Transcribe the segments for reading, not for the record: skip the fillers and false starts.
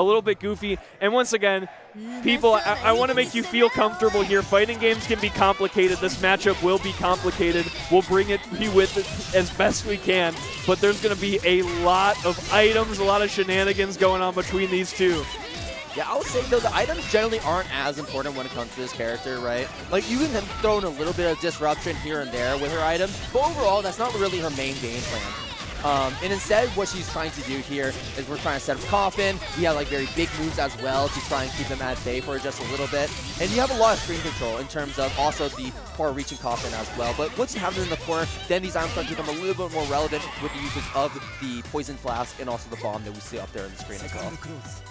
a little bit goofy. And once again, people, I want to make you feel comfortable here. Fighting games can be complicated. This matchup will be complicated. We'll bring it with it as best we can. But there's going to be a lot of items, a lot of shenanigans going on between these two. Yeah, I would say, though, the items generally aren't as important when it comes to this character, right? Like, you can throw in a little bit of disruption here and there with her items, but overall, that's not really her main game plan. And instead, what she's trying to do here is we're trying to set up Coffin. We have like very big moves as well to try and keep them at bay for just a little bit. And you have a lot of screen control in terms of also the far-reaching Coffin as well. But once you have them in the corner, then these items start to become a little bit more relevant with the usage of the Poison Flask and also the bomb that we see up there on the screen as well.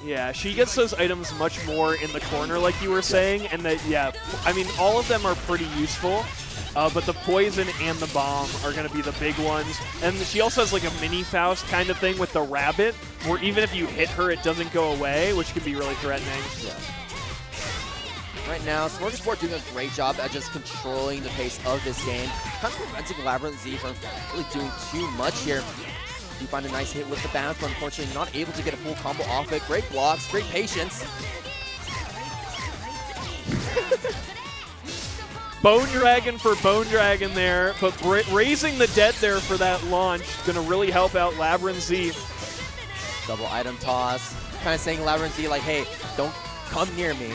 Yeah, she gets those items much more in the corner, like you were saying. And that, yeah, I mean, all of them are pretty useful. But the poison and the bomb are going to be the big ones. And she also has like a mini Faust kind of thing with the rabbit, where even if you hit her, it doesn't go away, which can be really threatening. Yeah. Right now, smorgasbor doing a great job at just controlling the pace of this game, kind of preventing LabyrinthZ from really doing too much here. You find a nice hit with the bounce, but unfortunately not able to get a full combo off it. Great blocks, great patience. Bone Dragon for Bone Dragon there, but raising the dead there for that launch is going to really help out LabyrinthZ. Double item toss, kind of saying LabyrinthZ like, hey, don't come near me.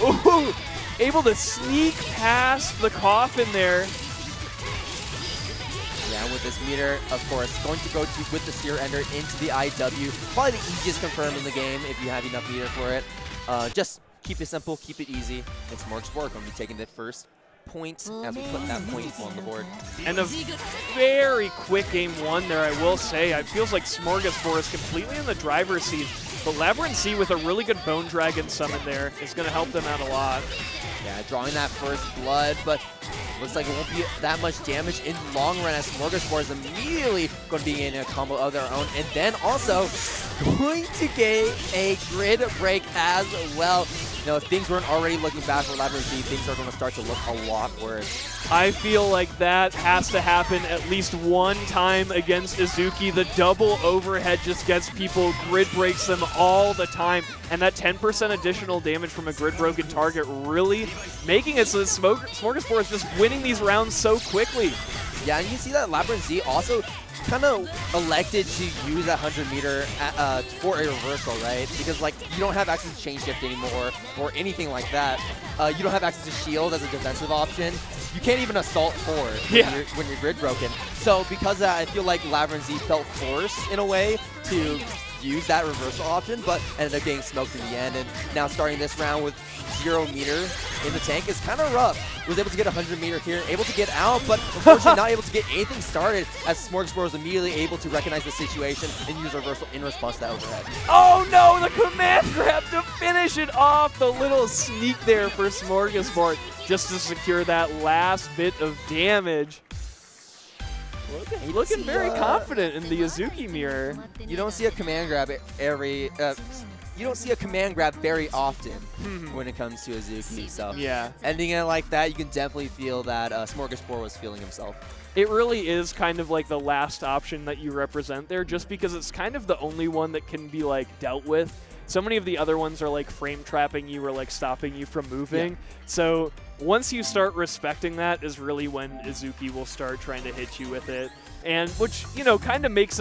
Ooh, able to sneak past the Coffin there. Yeah, with this meter, of course, going to go with the Seer Ender into the IW. Probably the easiest confirm in the game if you have enough meter for it. Just keep it simple, keep it easy. And smorgasbor going to be taking the first point as we put that point on the board. And a very quick game one there, I will say. It feels like smorgasbor is completely in the driver's seat. But LabyrinthZ with a really good Bone Dragon summon there is going to help them out a lot. Yeah, drawing that first blood, but looks like it won't be that much damage in the long run as smorgasbor is immediately going to be in a combo of their own. And then also going to get a grid break as well. You know, if things weren't already looking bad for LabyrinthZ, things are going to start to look a lot worse. I feel like that has to happen at least one time against Izuki. The double overhead just gets people, grid breaks them all the time. And that 10% additional damage from a grid broken target really making it so that smorgasbor is just winning these rounds so quickly. Yeah, and you see that LabyrinthZ also kind of elected to use that 100 meter for a reversal, right? Because like you don't have access to chain shift anymore or anything like that. You don't have access to shield as a defensive option. You can't even assault forward when you're grid broken. So because of that, I feel like LabyrinthZ felt forced in a way to use that reversal option, but ended up getting smoked in the end. And now starting this round with 0 meter in the tank is kind of rough. Was able to get 100 meter here, able to get out, but unfortunately not able to get anything started as smorgasbor was immediately able to recognize the situation and use reversal in response to that overhead. Oh no, the command grab to finish it off. The little sneak there for smorgasbor just to secure that last bit of damage. Looking very confident in the Izuki mirror. You don't see a command grab you don't see a command grab very often when it comes to Izuki. So yeah, ending it like that, you can definitely feel that smorgasbor was feeling himself. It really is kind of like the last option that you represent there, just because it's kind of the only one that can be like dealt with. So many of the other ones are like frame trapping you or like stopping you from moving. Yeah. So once you start respecting that is really when Izuki will start trying to hit you with it. And which, you know, kind of makes it